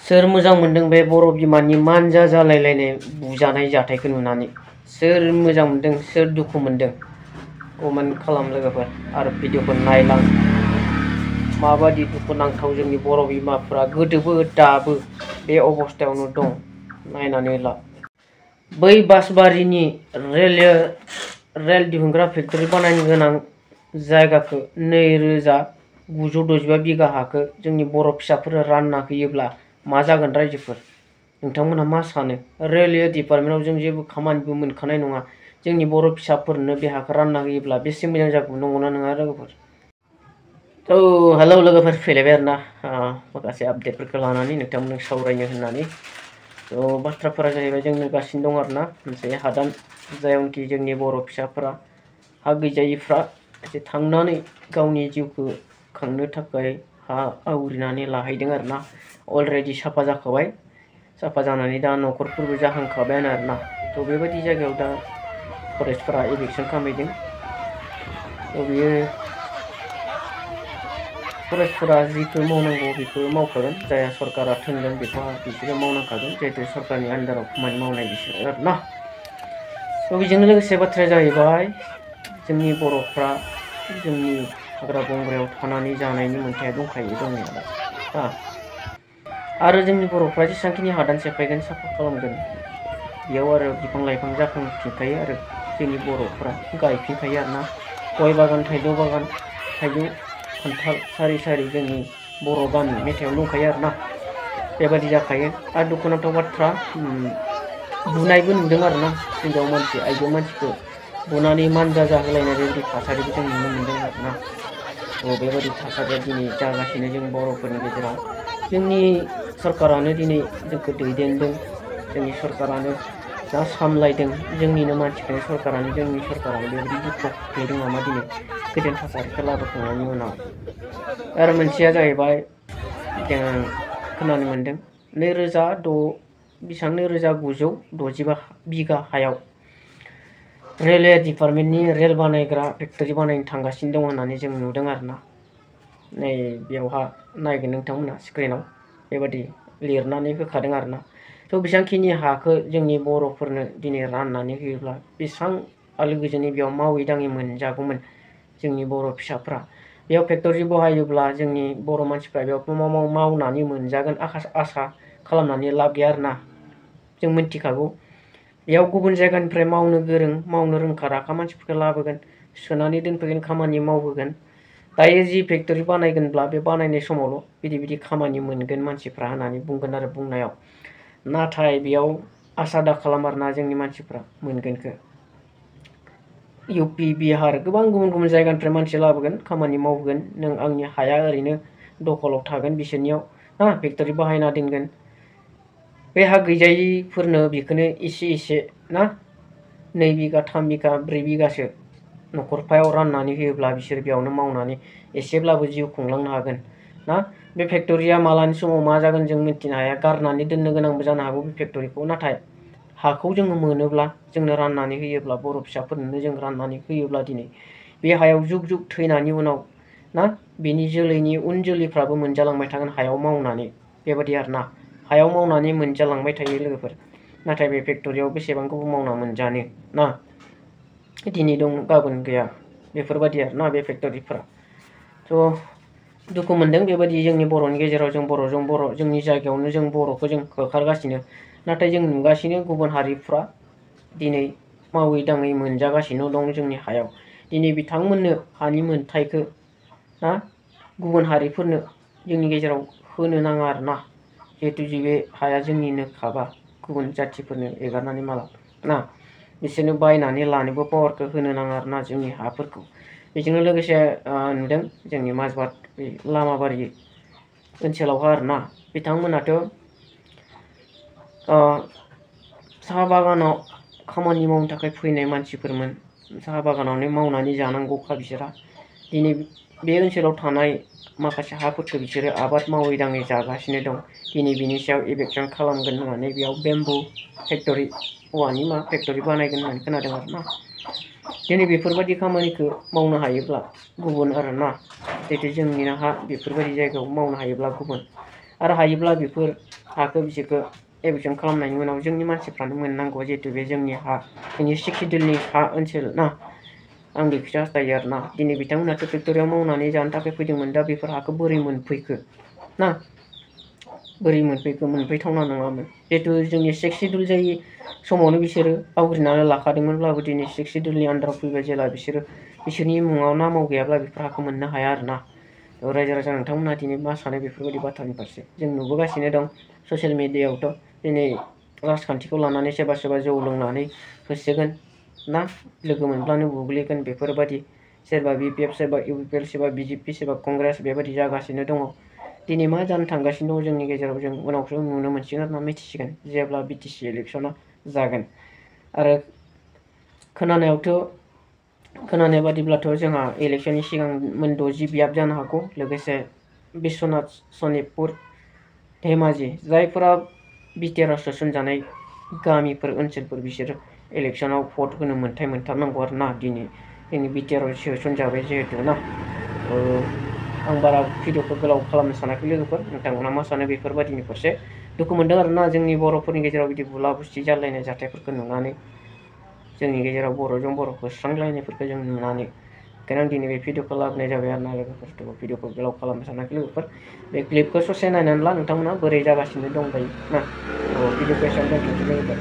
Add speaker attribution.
Speaker 1: सोर मोजां मोनदों बे बर' बिमानि मानजा जालायलायनाय बुजानाय जाथायखौ नुनानै? सोर मोजां मोनदों, सोर दुखु मोनदों? कमेन्ट खालाम लोगोफोर आरो भिडिअखौ नायलां। माबादि दुखुनांथाव जोंनि बर' बिमाफोरा गोदोबो दाबो बे अबस्थायावनो दं। नायनानै ला। बै बासबारिनि रेल दिहुनग्रा फेक्टरि बानायनो गोनां जायगाखौ 2965 बिगा हाखौ जोंनि बर' फिसाफोरा रानना होयोब्ला मा जागोन रायजोफोर? नोंथांमोनहा मा सानो? रेलवे डिपार्टमेन्टआव जों जेबो खामानिबो मोनखानाय नङा। जोंनि बर' फिसाफोरनो बे हाखौ रानना होयोब्ला बेसे मोजां जागौ, नंगौना नङा लोगोफोर? हेलौ लोगोफोर, फैलायबाय आरोना माखासे आपडेटफोरखौ लानानै नोंथांमोनजों सावरायनो होननानै। बाथ्राफोरा जाहैबाय जों नुगासिनो दं आरोना मोनसे हादान जायनोखि जोंनि बर' फिसाफोरा हा गैजायिफ्रा एसे थांनानै गावनि जिउखौ खांनो थाखाय हा आवग्रिनानै लाहैदों आरोना। अलरेडि साफा जाखाबाय, साफा जानानै दा न'खरफोरबो जाहांखाबायानो आरोना। बेबायदि जायगायाव दा फरेस्टफोरा एभिक्सन खालामहैदों। बेयो फरेस्टफोरा जिखौ मावनांगौ बेखौ मावखागोन, जायहा सरकारा थिनदों बेखौ बिसोरो मावनांखागोन, जिहेतु सरकारनि आन्दाराव खामानि मावनाय बिसोरो आरोना। बेजोंनो लोगोसे बाथ्राया जाहैबाय जोंनि बर'फ्रा जोंनि हाग्रा बंग्रायाव थानानै जानायनि मोन्थाया दंखायो दंनायालाय। आरो जोंनि बर'फ्रा जेसेबांखिनि हादान सेफायगोन, साफा खालामगोन, बेयाव आरो बिफां लाइफां जाखांफिनखायो आरो जोंनि बर'फ्रा गायफिनखायो आरोना। गय बागान, थाइजौ बागान, थाइजौ खान्थाल सारि सारि जोंनि बर' गामि मेथाइआव दंखायो आरोना। बेबायदि जाखायो। आरो दुखुनांथाव बाथ्रा, बुनायबो नुदों आरोना। हिनजाव मानसि, आइजो मानसिखौ बुनानै मानजा जाहोलायनाय बेबायदि थासारिबो जों नुनो मोन्दों आरोना। बेबायदि थासारिया दिनै जागासिनो जों बर'फोरनि गेजेराव। जोंनि सरकारानो दिनै जोंखौ दैदेनदों, जोंनि सरकारानो दा सामलायदों, जोंनिनो मानसिखौनो सरकारानो बेबायदि दुखुआव खोख्लैदों नामा दिनै गोजोन थासारिखौ लाबोखांनायनि उनाव? आरो मोनसेया जाहैबाय जों खोनानो मोन्दों 2965 बिगा हायाव रेलवे डिपार्टमेन्टनि रेल बानायग्रा फेक्टरि बानायनो थांगासिनो दं होननानै जों नुदों आरोना। नै बेयावहा नायगोन नोंथांमोना स्क्रिनाव बेबादि लिरनानै होखादों आरोना। बेसेबांखिनि हाखौ जोंनि बर'फोरनो दिनै राननानै होयोब्ला बेसेबां आलो गोजोनै बेयाव मावै दाङै मोनजागौमोन जोंनि बर' फिसाफ्रा। बेयाव फेक्टरि बहायोब्ला जोंनि बर' मानसिफ्रा बेयाव मावनानै मोनजागोन आसा खालामनानै लाब गैया आरोना। जों मिथिखागौ बेयाव गुबुन जायगानिफ्राय मावनो गोरों, मावनो रोंखा राखा मानसिफोरखौ लाबोगोन, सोनानै दोनफैगोन, खामानि मावहोगोन। दायो जि फेक्टरि बानायगोनब्ला बे बानायनाय समावल' बिदि खामानि मोनगोन मानसिफ्रा होननानै बुंगोन आरो बुंनायाव। नाथाय बेयाव आसा दा खालाम आरोना जोंनि मानसिफ्रा मोनगोनखौ। इउपि, बिहार गोबां गुबुन गुबुन जायगानिफ्राय मानसि लाबोगोन, खामानि मावगोन। नों आंनि हाया ओरैनो दखलाव थागोन बिसोरनियाव फेक्टरि बाहायना दोनगोन। बे हा गैजायिफोरनो बेखौनो एसे एसे 2 बिगा 3 बिगा 4 बिगासो न'खरफायाव राननानै होयोब्ला बिसोर बेयावनो मावनानै एसेब्लाबो जिउ खुंलांनो हागोन ना। बे फेक्टरिया मालानि समाव मा जागोन जों मिथिनो हाया, गारनानै दोननो गोनांबो जानो हागौ बे फेक्टरिखौ। नाथाय हाखौ जोङो मोनोब्ला, जोंनो राननानै होयोब्ला, बर' फिसाफोरनो जों राननानै होयोब्ला दिनै बे हायाव जुग जुग थैनायनि उनाव बेनि जोलैनि उन जोलैफ्राबो मोनजालांबाय थागोन हायाव मावनानै। बेबायदि आरोना, हायाव मावनानै मोनजालांबाय थायो लोगोफोर। नाथाय बे फेक्टरियाव बेसेबां गोबाव मावना मोनजानो ना, दिनै दं गाबोन गैया, बेफोरबायदि आरोना बे फेक्टरिफ्रा। दुखु मोनदों बेबायदि जोंनि बर'नि गेजेराव जों बर' जोंनि जायगायावनो जों बर'खौ जों होखारगासिनो। नाथाय जों नुगासिनो गुबुन हारिफ्रा दिनै मावै दाङै मोनजागासिनो दं जोंनि हायाव। दिनै बिथांमोननो हानि मोनथायखौ गुबुन हारिफोरनो जोंनि गेजेराव होनो नाङा आरोना। जिहेतु बे हाया जोंनिनो खाबा, गुबुन जाथिफोरनो एगारनानै माला बिसोरनो बायनानै लानोबो पावारखौ होनो नाङा आरोना जोंनि हाफोरखौ। बेजोंनो लोगोसे नुदों जोंनि माजबाद लामाबारि ओनसोलावहा आरोना, बिथांमोनाथ' साहा बागानाव खामानि मावनो थाखाय फैनाय मानसिफोरमोन। साहा बागानावनो मावनानै जानांगौखा बिसोरहा। दिनै बे ओनसोलाव थानाय माखासे हाफोरखौ बिसोरो आबाद मावै दाङै जागासिनो दं। दिनै बिनि सायाव इभेकसन खालामगोन होननानै बेयाव बेम्बु फेक्टरि औवानि फेक्टरि बानायगोन होननानै खोनादों आरोना। दिनै बेफोरबायदि खामानिखौ मावनो हायोब्ला गुबुन आरोना, जिहेतु जोंनि हा बेफोरबायदि जायगायाव मावनो हायोब्ला गुबुन, आरो हायोब्ला बेफोर हाखौ बिसोरखौ इभेकसन खालामनायनि उनाव जोंनि मानसिफ्रानो मोननांगौ, जिहेतु बे जोंनि हा, जोंनि सिखिदुलनि हा ओनसोल ना, आं बेखौसो हास्थायो आरोना। दिनै बिथांमोनाथ' फेक्ट'रियाव मावनानै जानो थाखाय फैदोंमोन, दा बेफोर हाखौ बोरै मोनफैखो ना, बोरै मोनफैखो? मोनफैथावना नङामोन, जिहेतु जोंनि सिखिदुल जायै समावनो बिसोरो आवग्रिनानै लाखादोंमोनब्लाबो दिनै सिखिदुलनि आन्दाराव फैबाय जेला बिसोरो, बिसोरनि मुङाव नामाव गैयाब्ला बेफोर हाखौ मोननो हाया आरोना। रायजो राजा नोंथांमोनहा दिनै मा सानो बेफोरबायदि बाथ्रानि फारसे? जों नुबोगासिनो दं ससियेल मिडियायावथ' दिनै राजखान्थिखौ लानानै सोरबा सोरबा जौ लोंनानै होसोगोन ना, लोगो मोनब्लानो बुग्लिगोन, बेफोरबायदि सोरबा BPF, सोरबा UPL, सोरबा BJP, सोरबा कंग्रेस बेबायदि जागासिनो दङ। दिनै मा जानो थांगासिनो दङ जोंनि गेजेराव जों उनावसो नुनो मोनसिगोन आरोना, मिथिसिगोन जेब्ला BTC इलेक्सना जागोन। आरो खोनानाय बादिब्लाथ' जोंहा इलेक्सननि सिगां मोन 60 बियाब जानो हागौ, लोगोसे बिश्वनाथ, सनितपुर, धेमाजि जायफोरा बिटिआरआव सोसनजानाय गामिफोर ओनसोलफोर बिसोरो इलेक्सनाव भट होनो मोन्थाय मोनथारनांगौ आरोना। दिनै जोंनि बिटिआरआव सोसनजाबाय जिहेतु ना। आं बारा भिडिअखौ गोलाव खालामनो सानाखै लोगोफोर, नोंथांमोना मा सानो बेफोरबायदिनि फारसे? दुखु मोनदों आरोना जोंनि बर'फोरनि गेजेराव बिदि बुला बुसि जालायनाय जाथायफोरखौ नुनानै, जोंनि गेजेराव बर'जों बर' होस्रांलायनायफोरखौ जों नुनानै। ओंखायनो आं दिनै बे भिडिअखौ लाबोनाय जाबाय आरोना लोगोफोर। भिडिअखौ गोलाव खालामनो सानाखै लोगोफोर, बे क्लिपखौ ससे नायनानै ला नोंथांमोना बोरै जागासिनो दं दायो ना। भिडिअखौ एसेयावनो दोनथ'नोसै लोगोफोर।